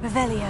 Revelio.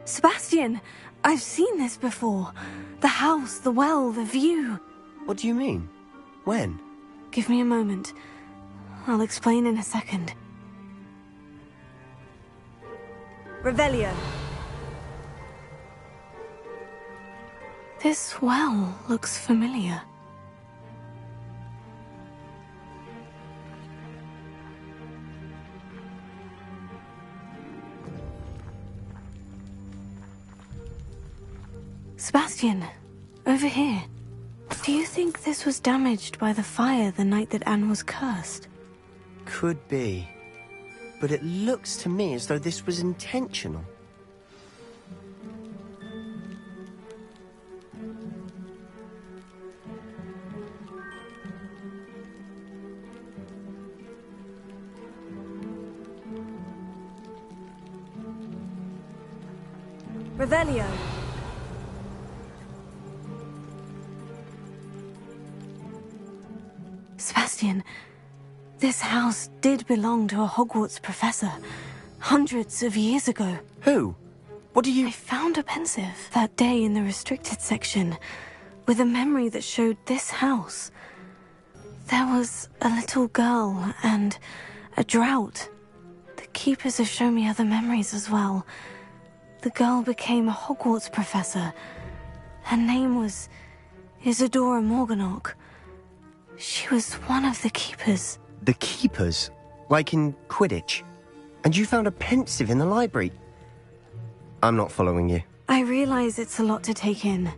Sebastian, I've seen this before. The house, the well, the view. What do you mean? When? Give me a moment. I'll explain in a second. Revelio. This well looks familiar. Sebastian, over here. Do you think this was damaged by the fire the night that Anne was cursed? Could be. But it looks to me as though this was intentional. Revelio. Sebastian, this house did belong to a Hogwarts professor, hundreds of years ago. Who? What do you... I found a pensive that day in the restricted section, with a memory that showed this house. There was a little girl and a drought. The keepers have shown me other memories as well. The girl became a Hogwarts professor. Her name was Isadora Morganach. She was one of the keepers. The keepers? Like in Quidditch? And you found a pensive in the library? I'm not following you. I realize it's a lot to take in.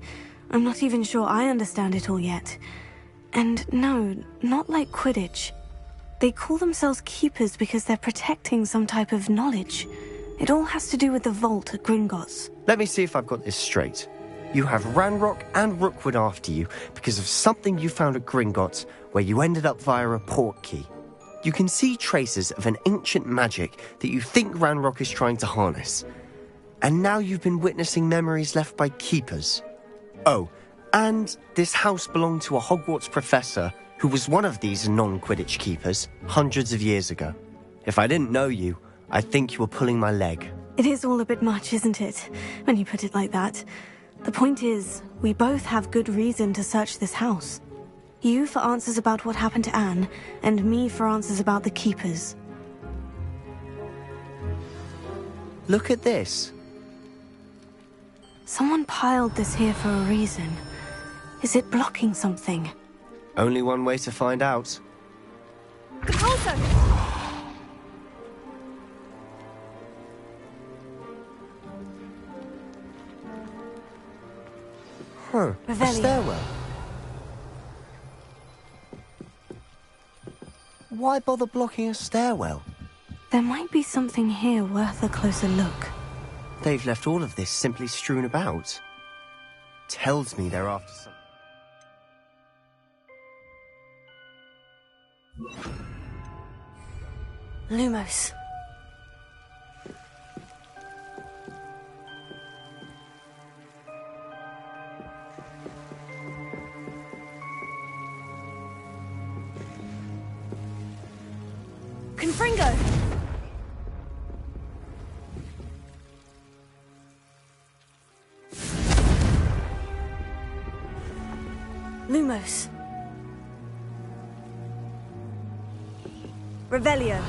I'm not even sure I understand it all yet. And no, not like Quidditch. They call themselves keepers because they're protecting some type of knowledge. It all has to do with the vault at Gringotts. Let me see if I've got this straight. You have Ranrock and Rookwood after you because of something you found at Gringotts where you ended up via a portkey. You can see traces of an ancient magic that you think Ranrock is trying to harness. And now you've been witnessing memories left by keepers. Oh, and this house belonged to a Hogwarts professor who was one of these non-Quidditch keepers hundreds of years ago. If I didn't know you, I'd think you were pulling my leg. It is all a bit much, isn't it, when you put it like that? The point is, we both have good reason to search this house. You for answers about what happened to Anne, and me for answers about the keepers. Look at this. Someone piled this here for a reason. Is it blocking something? Only one way to find out. Compulso! Huh, a Revelio. stairwell. Why bother blocking a stairwell? There might be something here worth a closer look. They've left all of this simply strewn about. Tells me they're after some... Lumos. Confringo! Lumos. Revelio.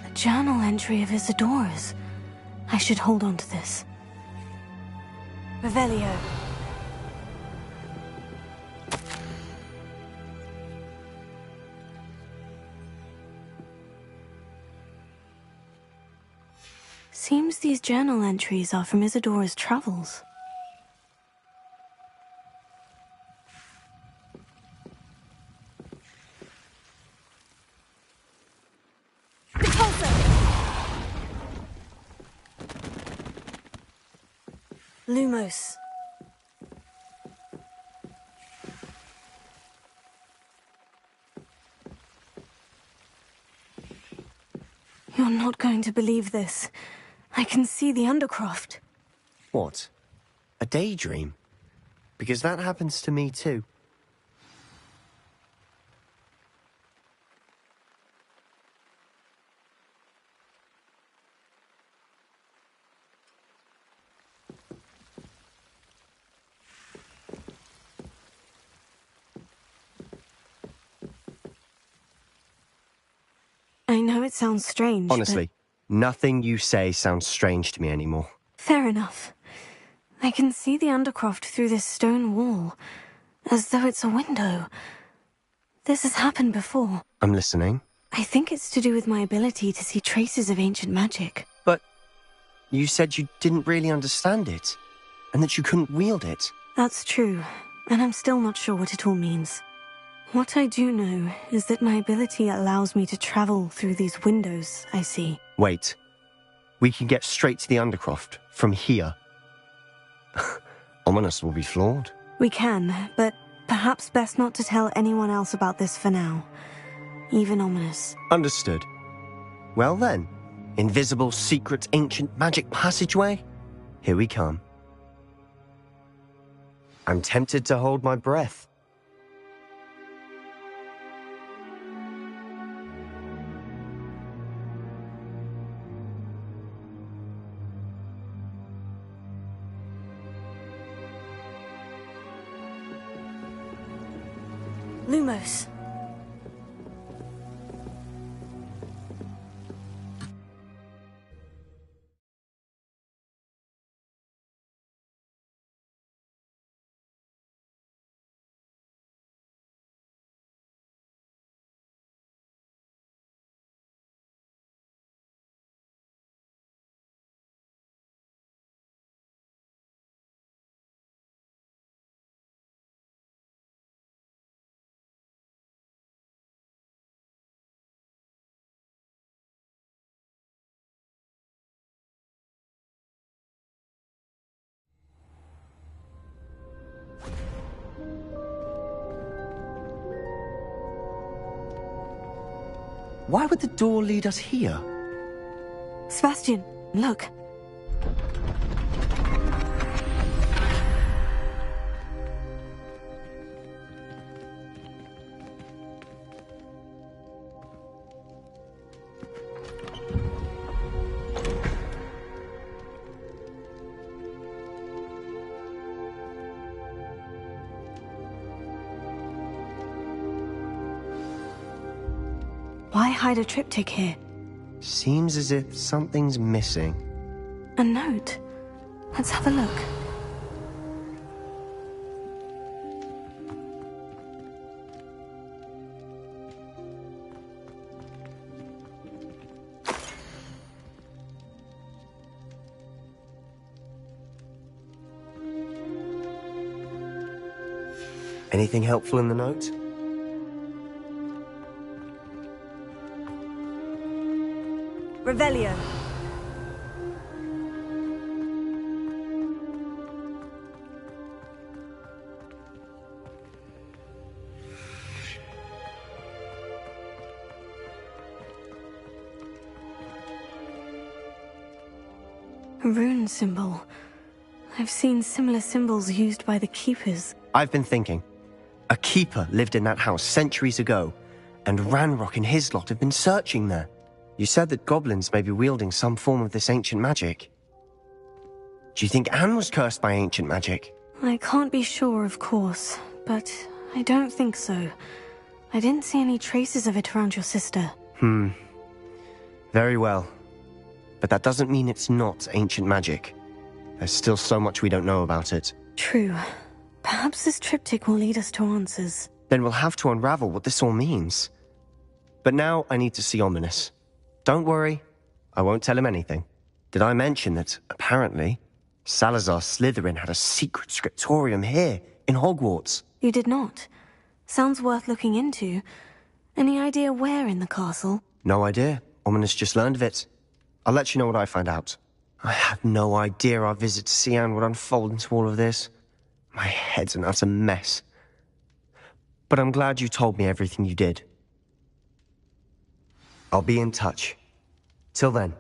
A journal entry of Isadora's. I should hold on to this. Revelio. Seems these journal entries are from Isadora's travels. Lumos. You're not going to believe this. I can see the Undercroft. What? A daydream? Because that happens to me too. I know it sounds strange, Honestly, nothing you say sounds strange to me anymore. Fair enough. I can see the Undercroft through this stone wall, as though it's a window. This has happened before. I'm listening. I think it's to do with my ability to see traces of ancient magic. But you said you didn't really understand it, and that you couldn't wield it. That's true, and I'm still not sure what it all means. What I do know is that my ability allows me to travel through these windows I see. Wait. We can get straight to the Undercroft from here. Ominous will be flawed. We can, but perhaps best not to tell anyone else about this for now. Even Ominous. Understood. Well then, invisible, secret, ancient magic passageway? Here we come. I'm tempted to hold my breath. Lumos. Why would the door lead us here? Sebastian, look. Why hide a triptych here? Seems as if something's missing. A note. Let's have a look. Anything helpful in the note? Revelio. A rune symbol. I've seen similar symbols used by the keepers. I've been thinking. A keeper lived in that house centuries ago, and Ranrock and his lot have been searching there. You said that goblins may be wielding some form of this ancient magic. Do you think Anne was cursed by ancient magic? I can't be sure, of course, but I don't think so. I didn't see any traces of it around your sister. Very well. But that doesn't mean it's not ancient magic. There's still so much we don't know about it. True. Perhaps this triptych will lead us to answers. Then we'll have to unravel what this all means. But now I need to see Ominous. Don't worry, I won't tell him anything. Did I mention that, apparently, Salazar Slytherin had a secret scriptorium here, in Hogwarts? You did not. Sounds worth looking into. Any idea where in the castle? No idea. Ominous just learned of it. I'll let you know what I find out. I had no idea our visit to Cian would unfold into all of this. My head's an utter mess. But I'm glad you told me everything you did. I'll be in touch. Till then.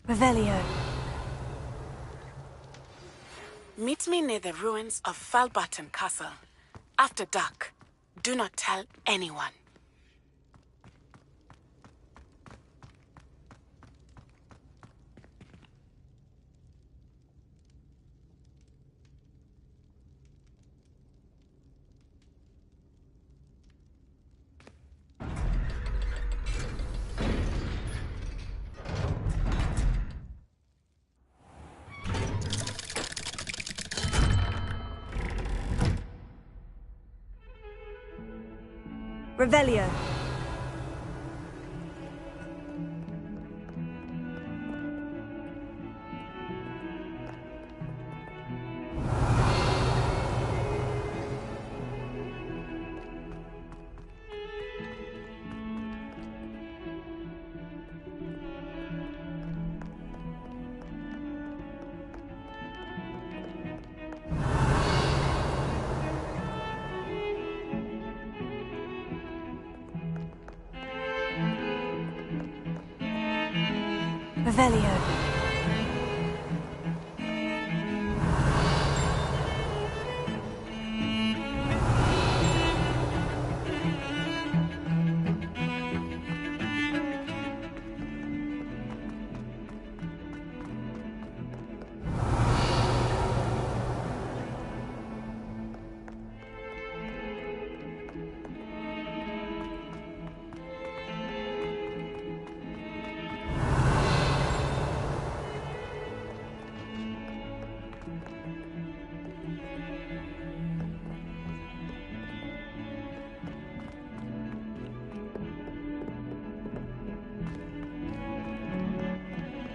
Revelio. Meet me near the ruins of Falbarton Castle. After dark. Do not tell anyone. Revelio. Revelio.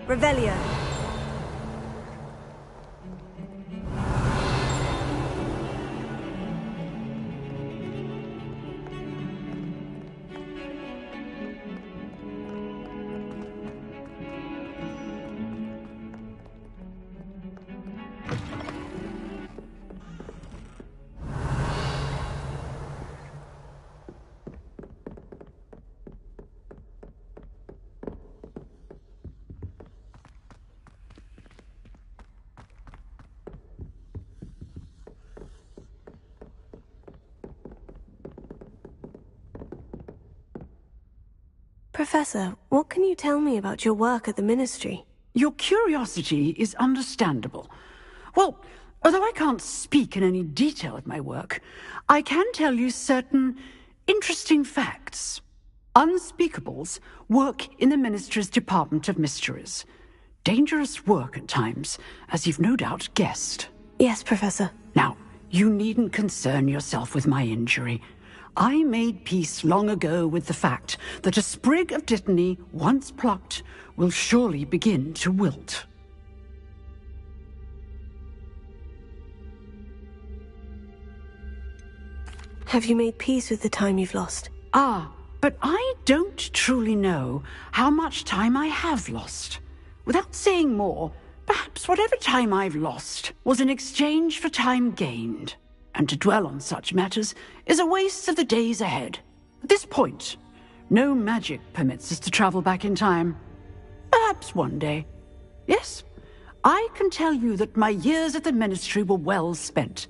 Revelio. Professor, what can you tell me about your work at the Ministry? Your curiosity is understandable. Well, although I can't speak in any detail of my work, I can tell you certain interesting facts. Unspeakables work in the Ministry's Department of Mysteries. Dangerous work at times, as you've no doubt guessed. Yes, Professor. Now, you needn't concern yourself with my injury. I made peace long ago with the fact that a sprig of dittany, once plucked, will surely begin to wilt. Have you made peace with the time you've lost? Ah, but I don't truly know how much time I have lost. Without saying more, perhaps whatever time I've lost was in exchange for time gained. And to dwell on such matters is a waste of the days ahead. At this point, no magic permits us to travel back in time. Perhaps one day. Yes, I can tell you that my years at the Ministry were well spent.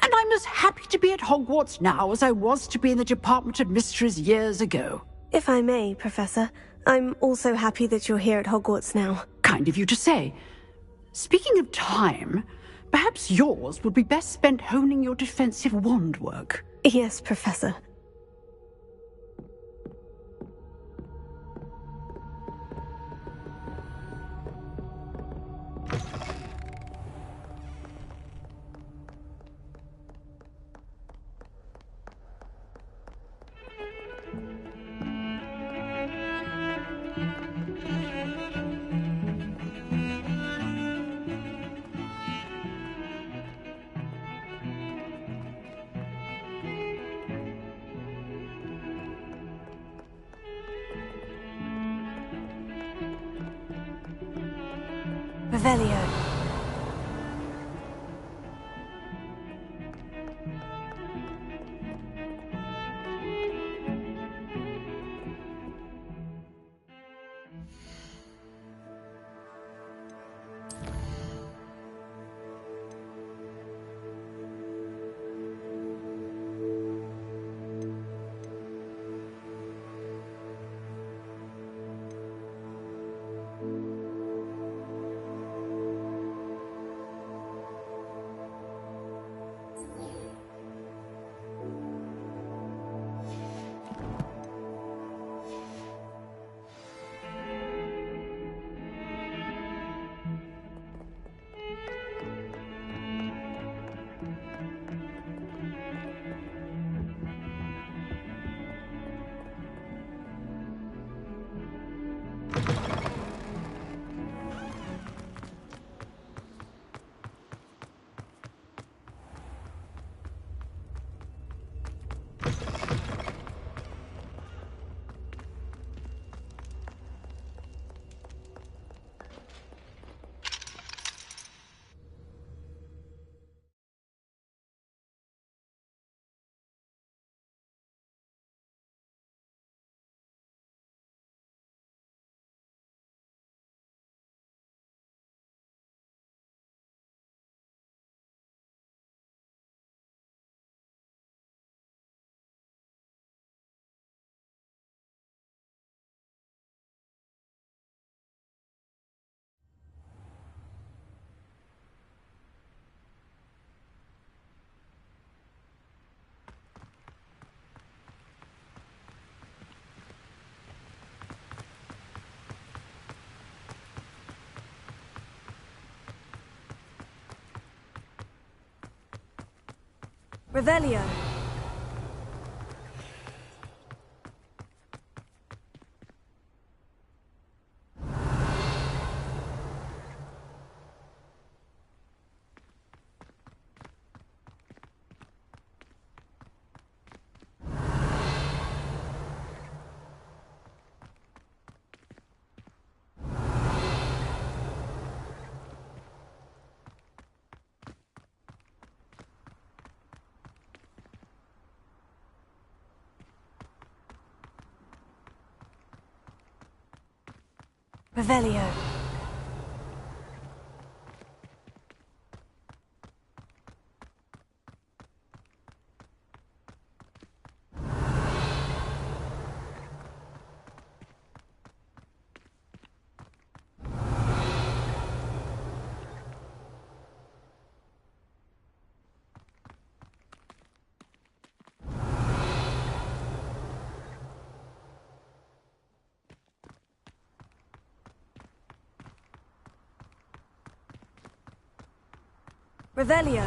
And I'm as happy to be at Hogwarts now as I was to be in the Department of Mysteries years ago. If I may, Professor, I'm also happy that you're here at Hogwarts now. Kind of you to say. Speaking of time, perhaps yours would be best spent honing your defensive wand work. Yes, Professor. Revelio. Revelio. Revelio. Revelio.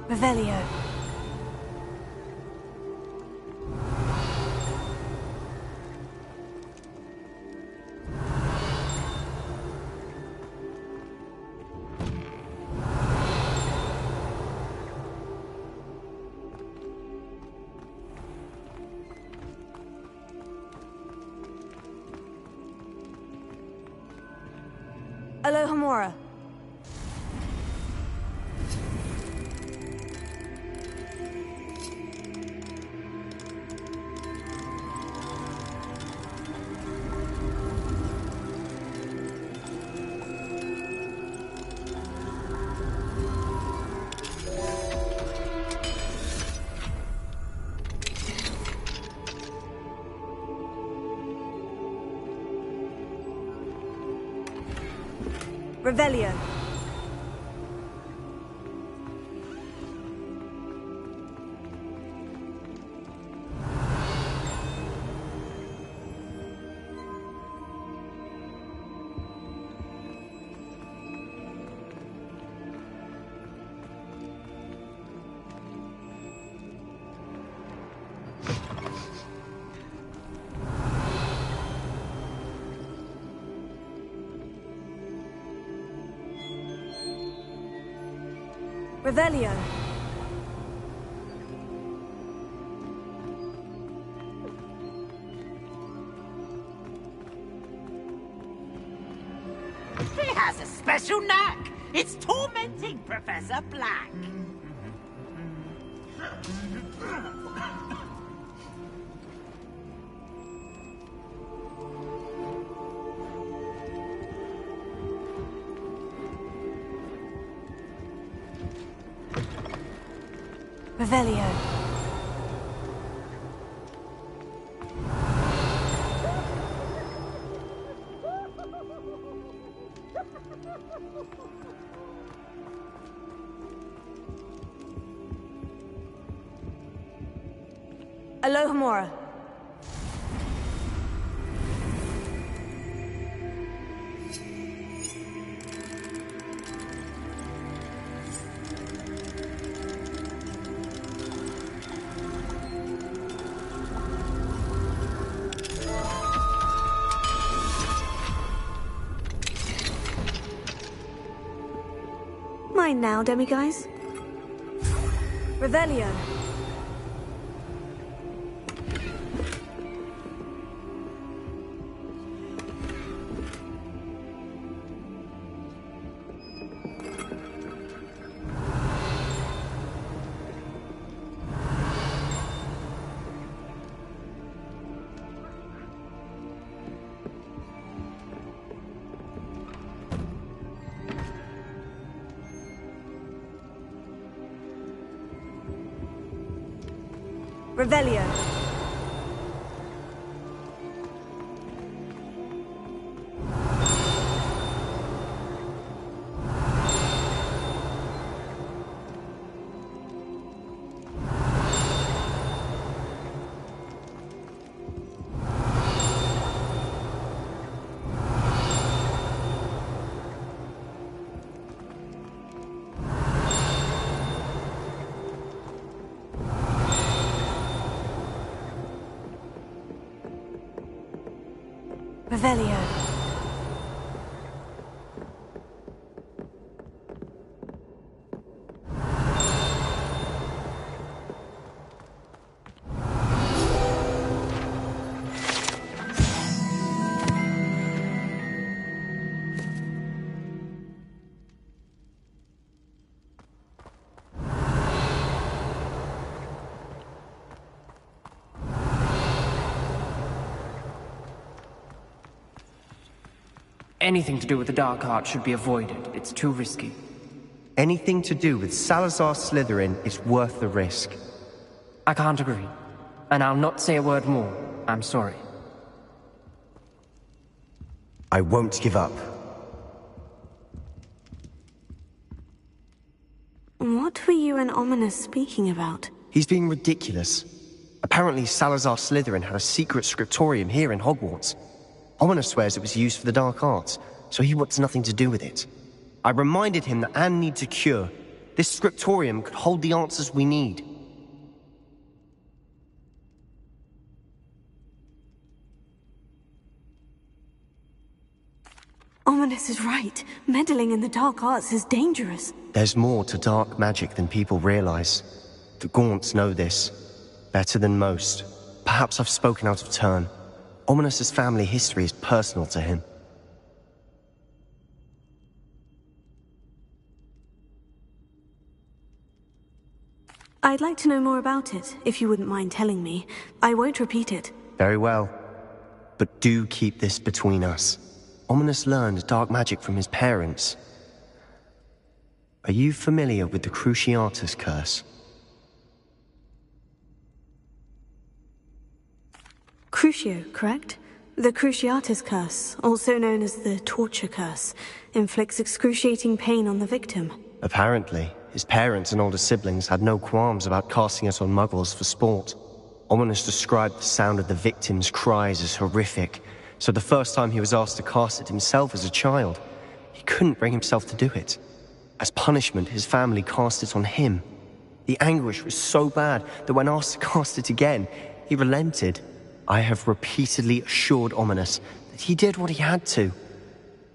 Revelio. Alohomora. Revelio. Revelio. He has a special knack. It's tormenting Professor Black. Revelio. Alohomora. Mine now, demiguise. Revelio. Revelio. Revelio. Anything to do with the dark art should be avoided. It's too risky. Anything to do with Salazar Slytherin is worth the risk. I can't agree. And I'll not say a word more. I'm sorry. I won't give up. What were you and Ominous speaking about? He's being ridiculous. Apparently Salazar Slytherin had a secret scriptorium here in Hogwarts. Ominous swears it was used for the dark arts, so he wants nothing to do with it. I reminded him that Anne needs a cure. This scriptorium could hold the answers we need. Ominous is right. Meddling in the dark arts is dangerous. There's more to dark magic than people realize. The Gaunts know this. Better than most. Perhaps I've spoken out of turn. Ominous's family history is personal to him. I'd like to know more about it, if you wouldn't mind telling me. I won't repeat it. Very well. But do keep this between us. Ominous learned dark magic from his parents. Are you familiar with the Cruciatus Curse? Crucio, correct? The Cruciatus Curse, also known as the Torture Curse, inflicts excruciating pain on the victim. Apparently, his parents and older siblings had no qualms about casting it on muggles for sport. Ominous described the sound of the victim's cries as horrific, so the first time he was asked to cast it himself as a child, he couldn't bring himself to do it. As punishment, his family cast it on him. The anguish was so bad that when asked to cast it again, he relented. I have repeatedly assured Ominous that he did what he had to,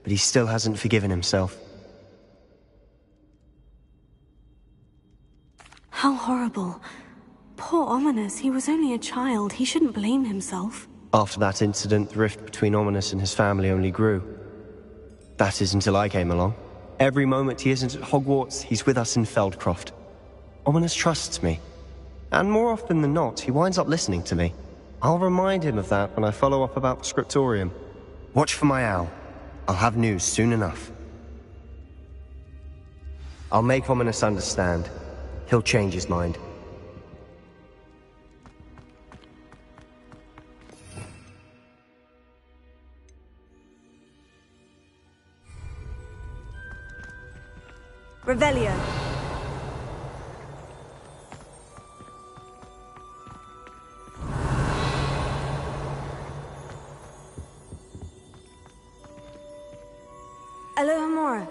but he still hasn't forgiven himself. How horrible. Poor Ominous, he was only a child. He shouldn't blame himself. After that incident, the rift between Ominous and his family only grew. That is until I came along. Every moment he isn't at Hogwarts, he's with us in Feldcroft. Ominous trusts me. And more often than not, he winds up listening to me. I'll remind him of that when I follow up about the scriptorium. Watch for my owl. I'll have news soon enough. I'll make Ominous understand. He'll change his mind. Revelio. Alohomora.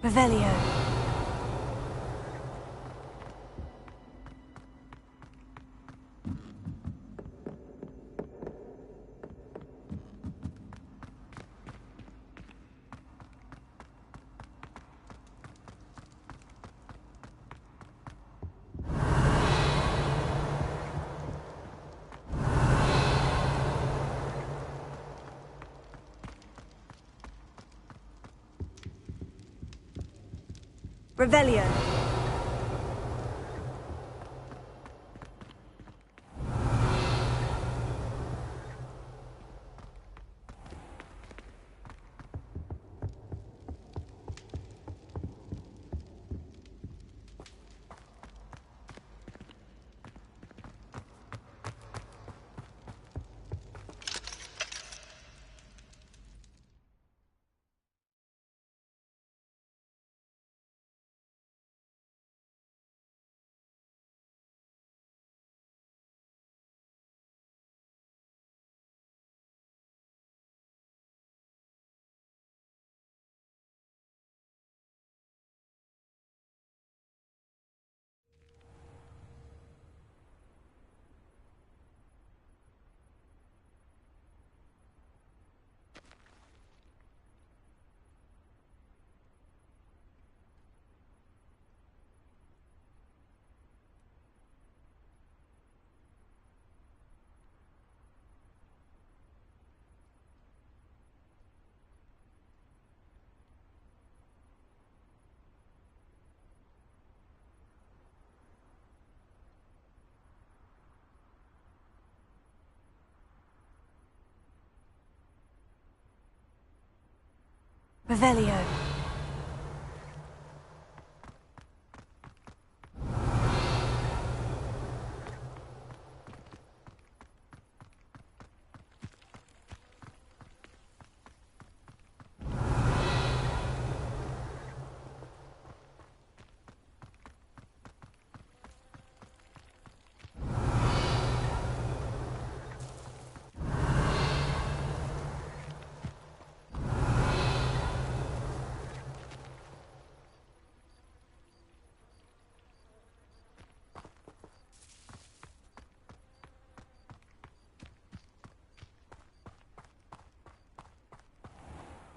Revelio. Revelio. Revelio.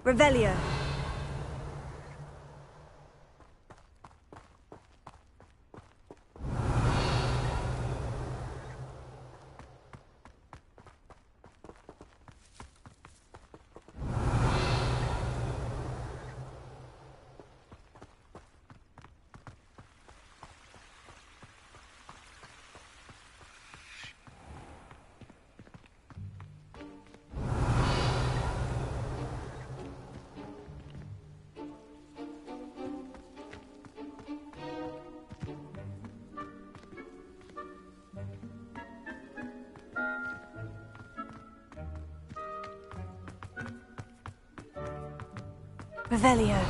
Revelio. Revelio.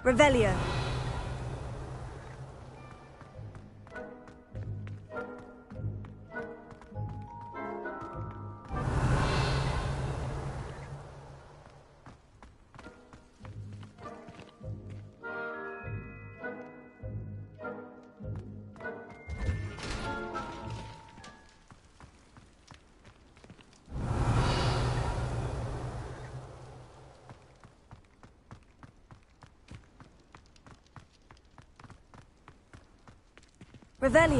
Revelio. Revelio.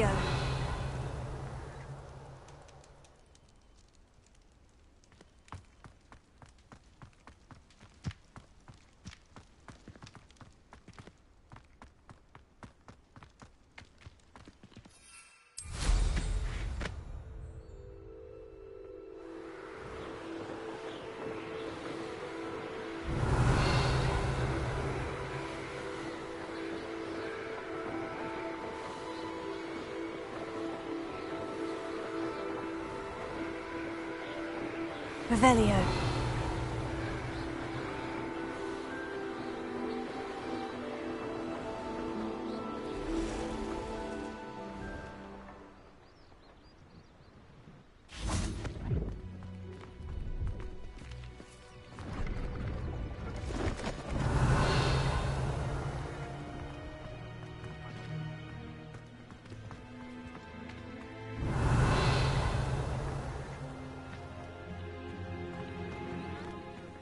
Revelio.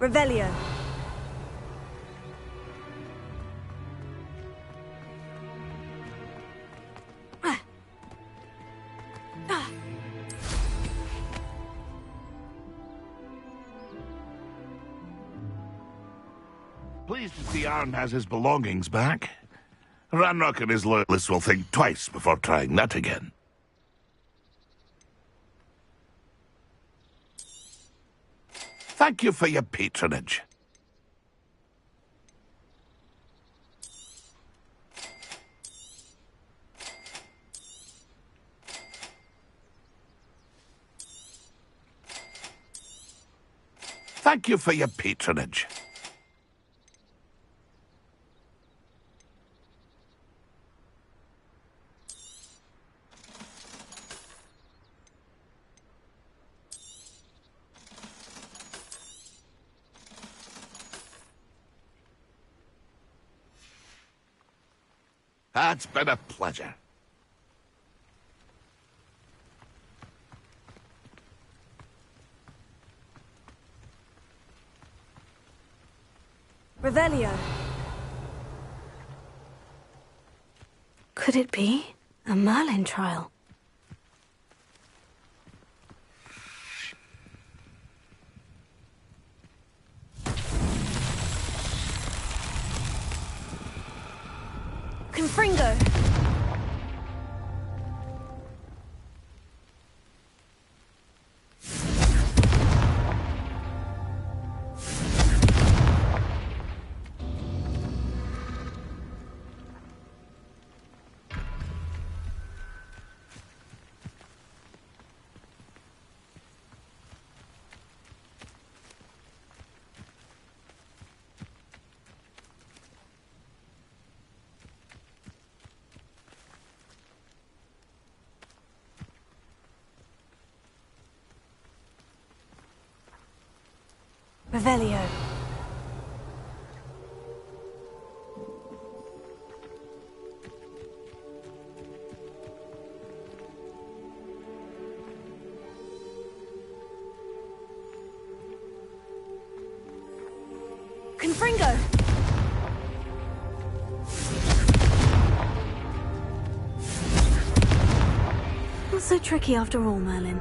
Revelio. Pleased to see Arn has his belongings back. Ranrock and his loyalists will think twice before trying that again. Thank you for your patronage. Thank you for your patronage. It's been a pleasure. Revelio. Could it be a Merlin trial? Confringo. Revelio. Confringo. Not so tricky after all, Merlin.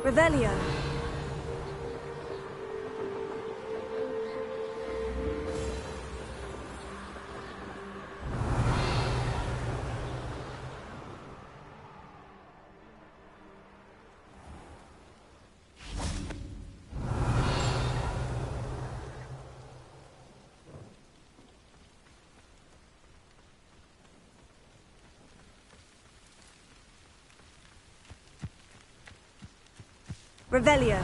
Revelio. Revelio.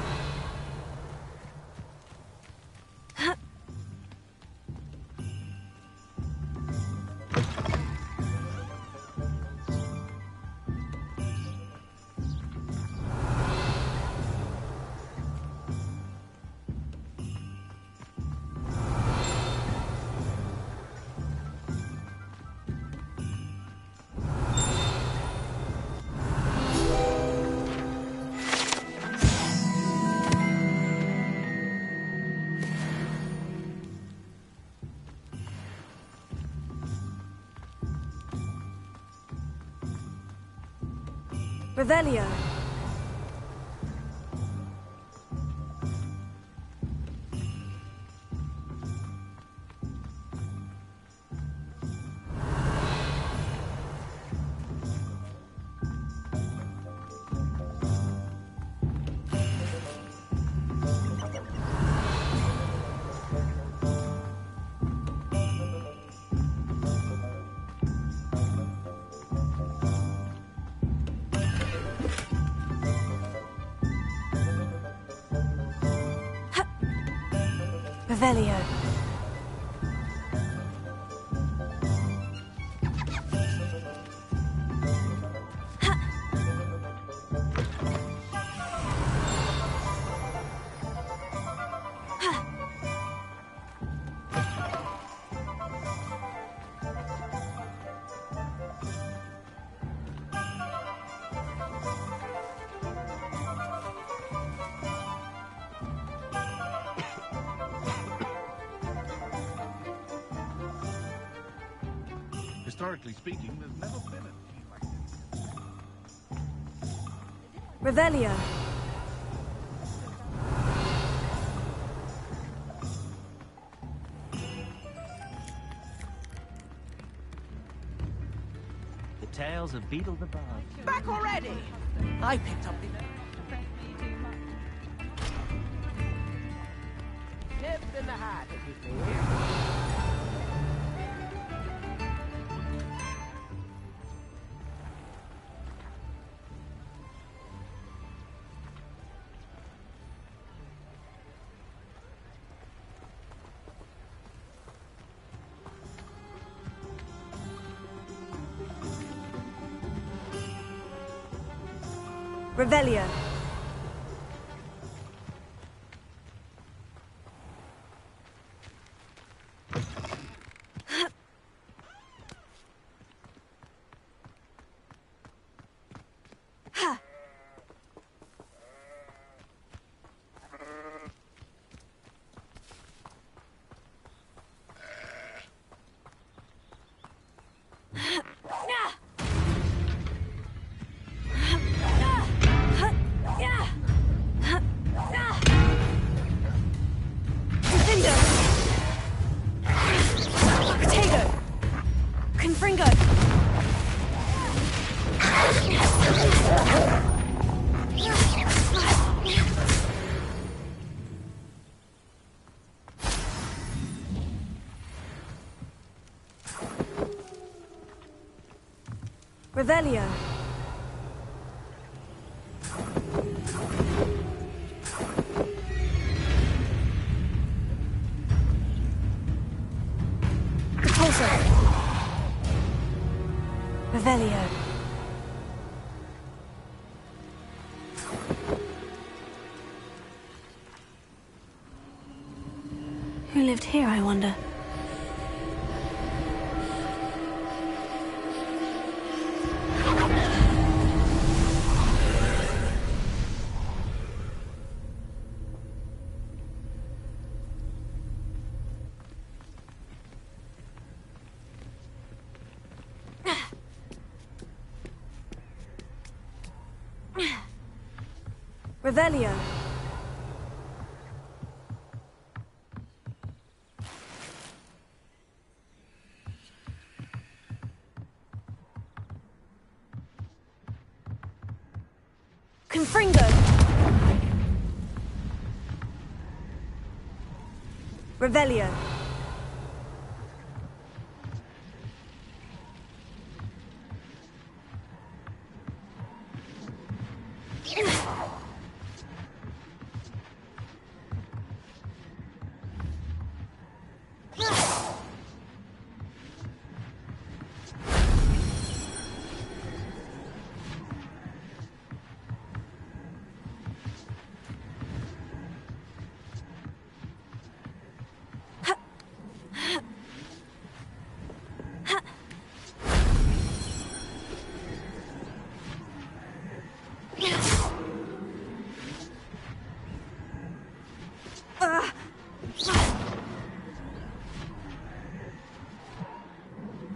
Revelio. Revelio. Historically speaking, there's never been a team like this. Revelio. The tales of Beetle the Bard. Back already! I picked up the... Tip in the hat, if you please. Revelio. Revelio. Repulsor. Revelio. Who lived here, I wonder? Revelio. Confringo. Revelio.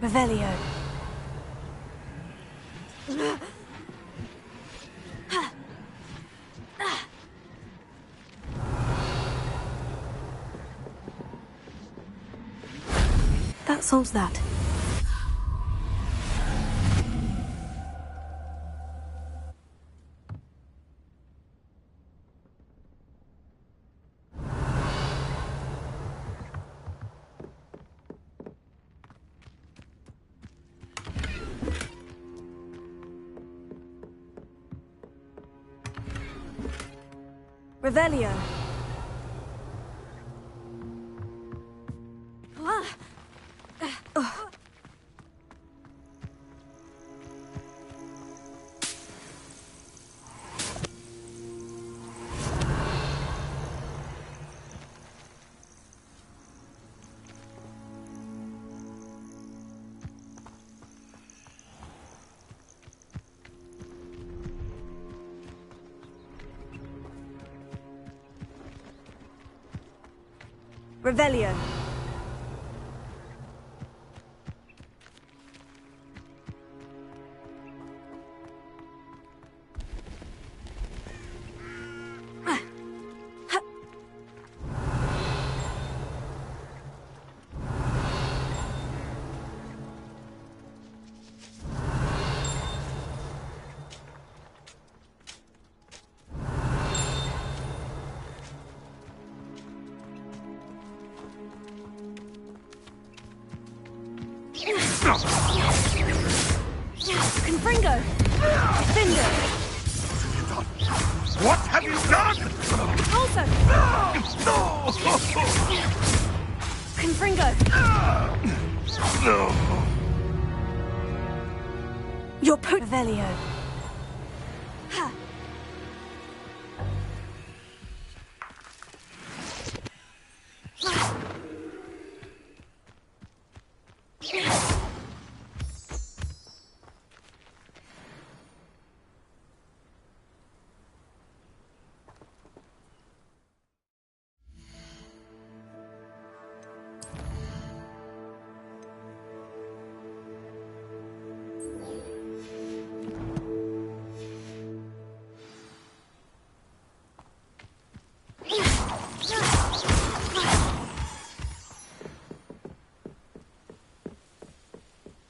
Revelio. That solves that. Revelio. Revelio. Confringo! Defender! What have you done? Also! Confringo! Your Revelio.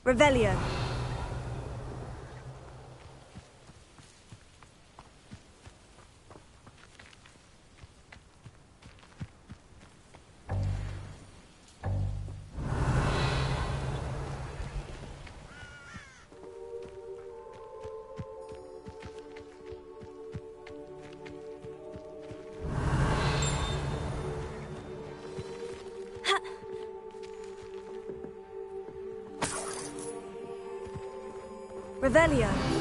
Revelio. Revelio.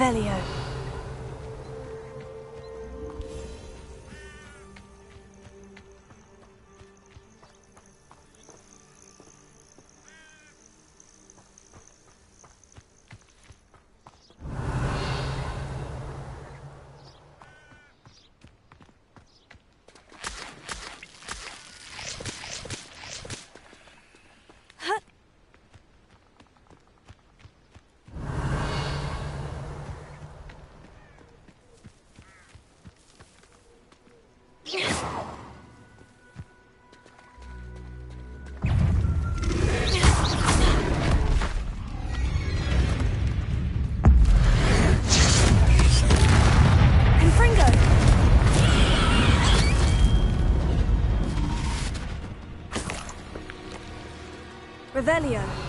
Revelio. Revelio.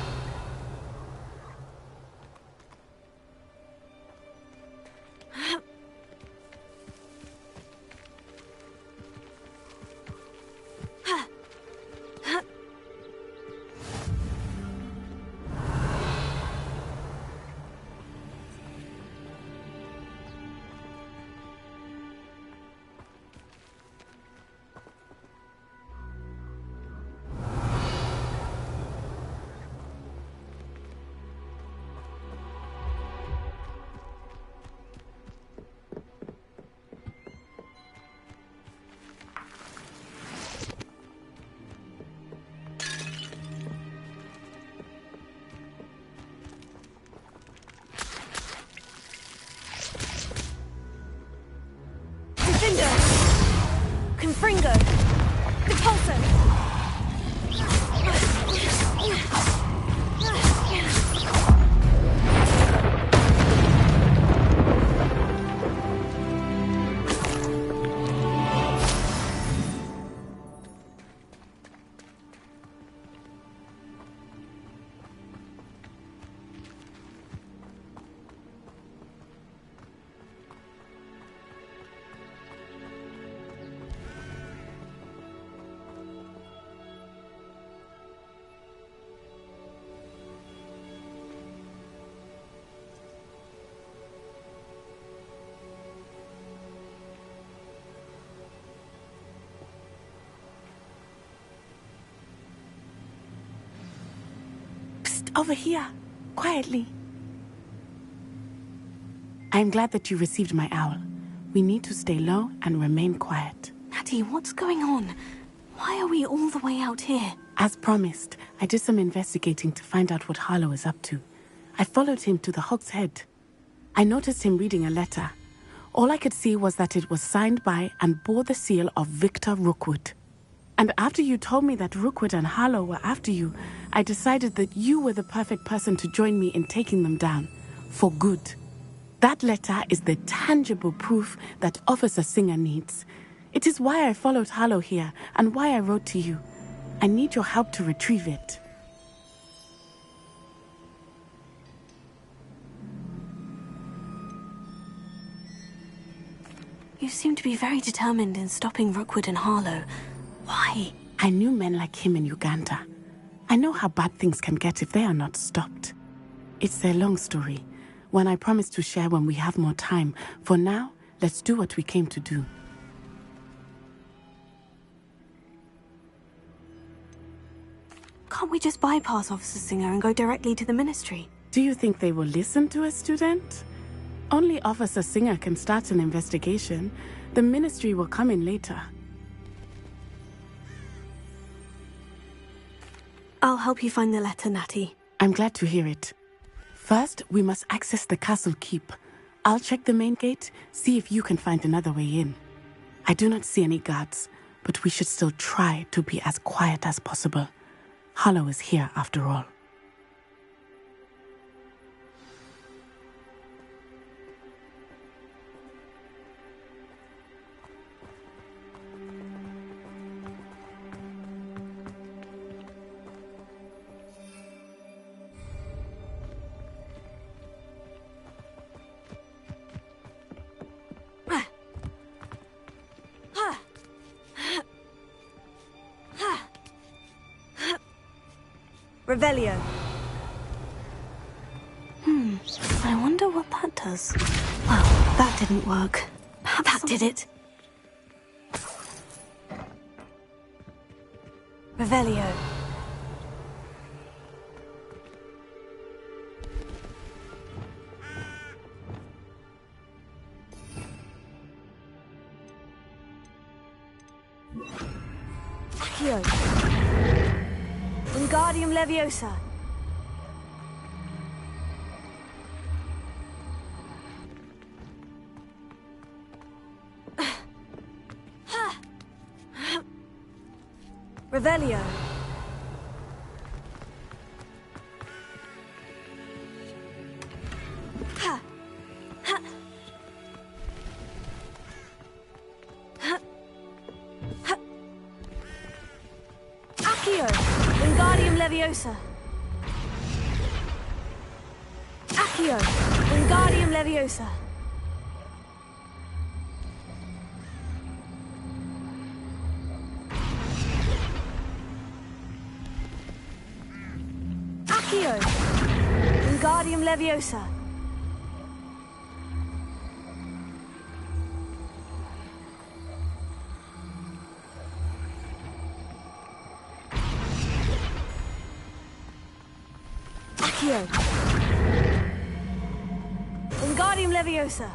Confringo! Repulso! Over here, quietly. I'm glad that you received my owl. We need to stay low and remain quiet. Natty, what's going on? Why are we all the way out here? As promised, I did some investigating to find out what Harlow is up to. I followed him to the Hog's Head. I noticed him reading a letter. All I could see was that it was signed by and bore the seal of Victor Rookwood. And after you told me that Rookwood and Harlow were after you, I decided that you were the perfect person to join me in taking them down. For good. That letter is the tangible proof that Officer Singer needs. It is why I followed Harlow here and why I wrote to you. I need your help to retrieve it. You seem to be very determined in stopping Rookwood and Harlow. Why? I knew men like him in Uganda. I know how bad things can get if they are not stopped. It's a long story, one I promise to share when we have more time. For now, let's do what we came to do. Can't we just bypass Officer Singer and go directly to the ministry? Do you think they will listen to a student? Only Officer Singer can start an investigation. The ministry will come in later. I'll help you find the letter, Natty. I'm glad to hear it. First, we must access the castle keep. I'll check the main gate, see if you can find another way in. I do not see any guards, but we should still try to be as quiet as possible. Harlow is here after all. Revelio. I wonder what that does. Well, that didn't work. That did it. Revelio. Accio. Wingardium Leviosa. Revelio. Accio. Wingardium Leviosa. Accio. Wingardium Leviosa. Accio. Wingardium Leviosa. Accio. Wingardium Leviosa.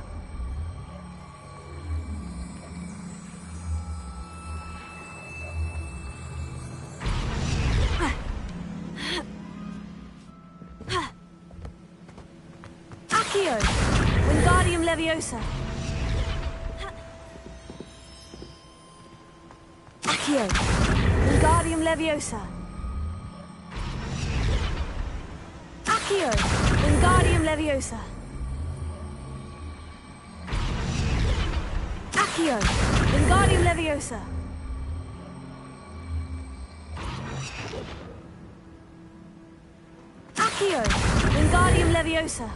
Accio. Wingardium Leviosa. Accio. Wingardium Leviosa. Accio. Wingardium Leviosa. Accio. Wingardium Leviosa. Accio. Wingardium Leviosa.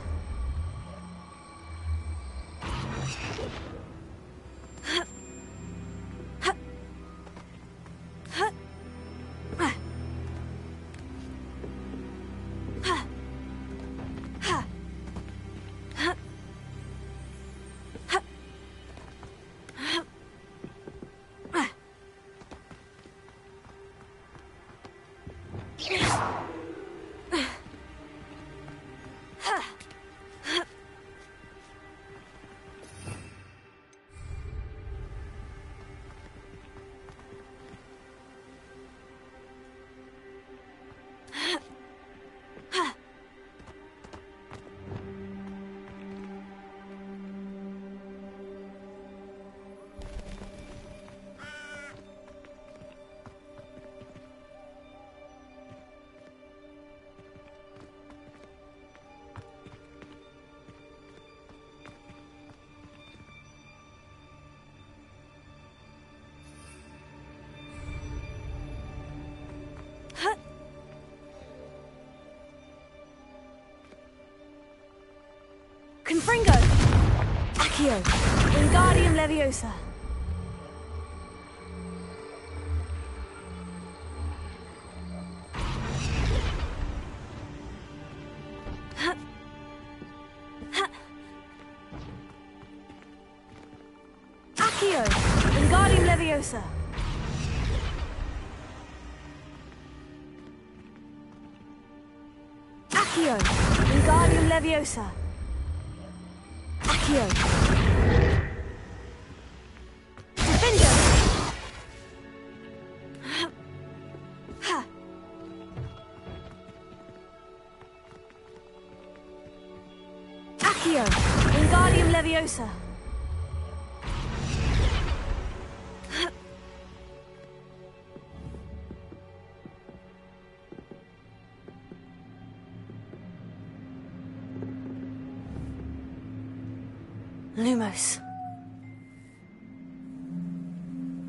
Confringo. Accio. Wingardium Leviosa. Accio, Wingardium Leviosa. Accio, Wingardium Leviosa. Accio. Defender. Ha. Accio, Wingardium Leviosa. Lumos.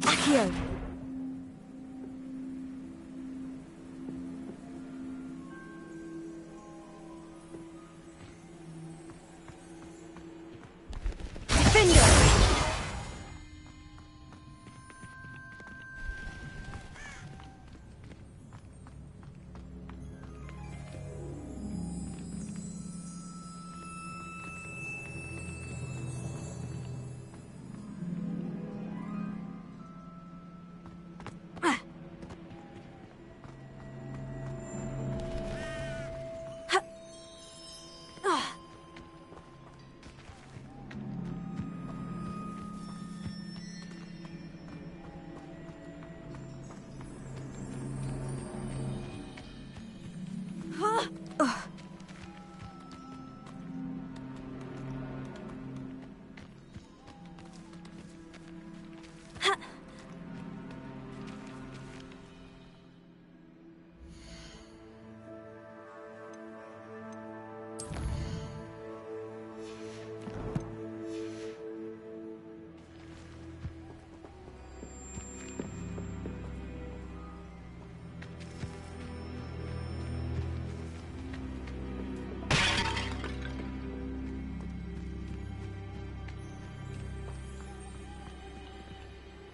Accio. Defender.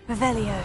Revelio.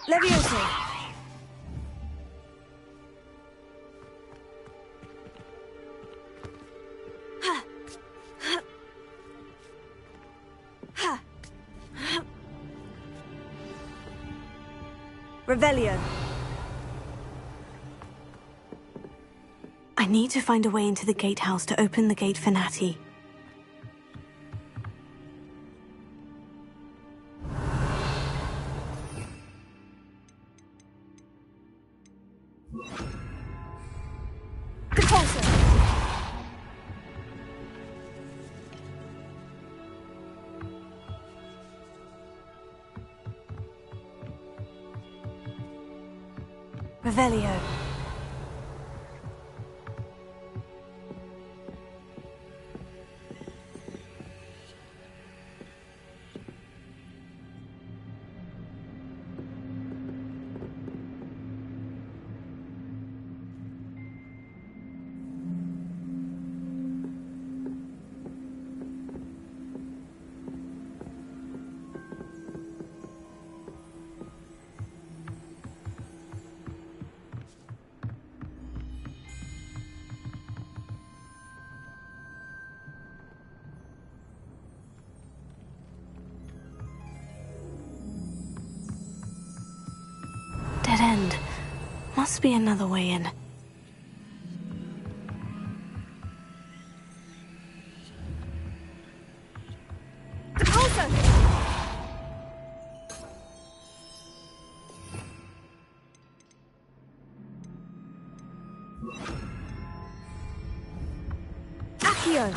Leviosa. Revelio. I need to find a way into the gatehouse to open the gate for Natty. Revelio. Dead end. Must be another way in. Accio!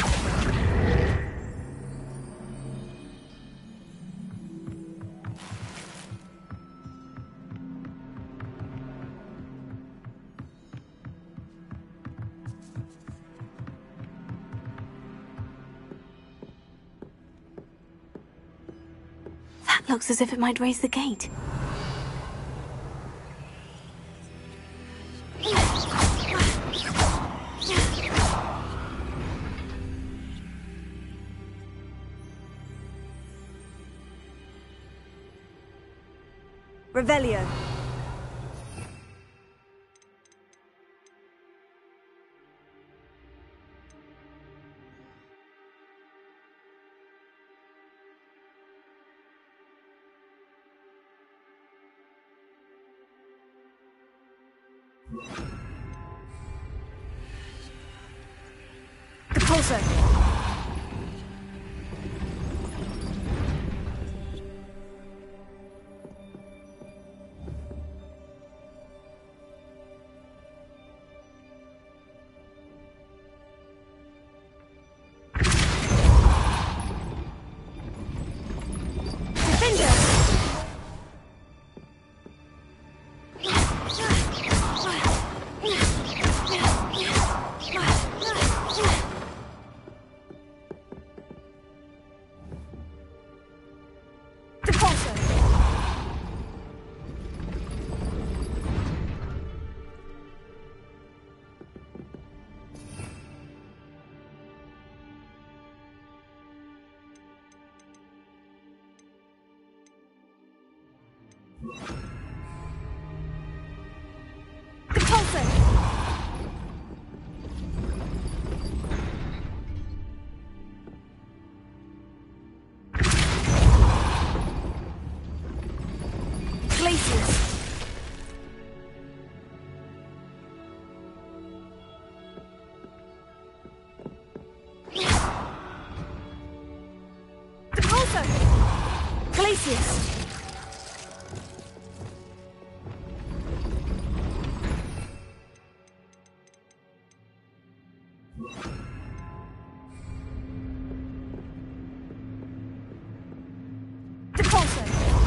That looks as if it might raise the gate. Revelio. The pulsar.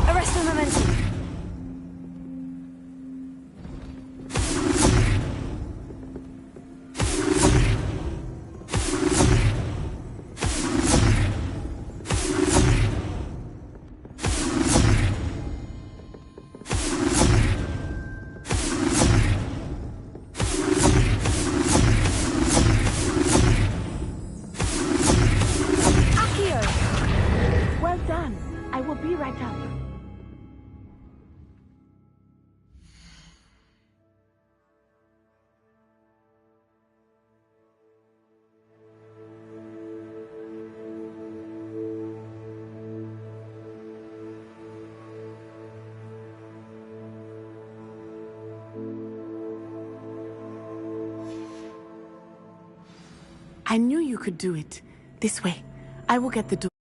Arrest the momentum. Accio! Well done. I will be right up. I knew you could do it. This way. I will get the door.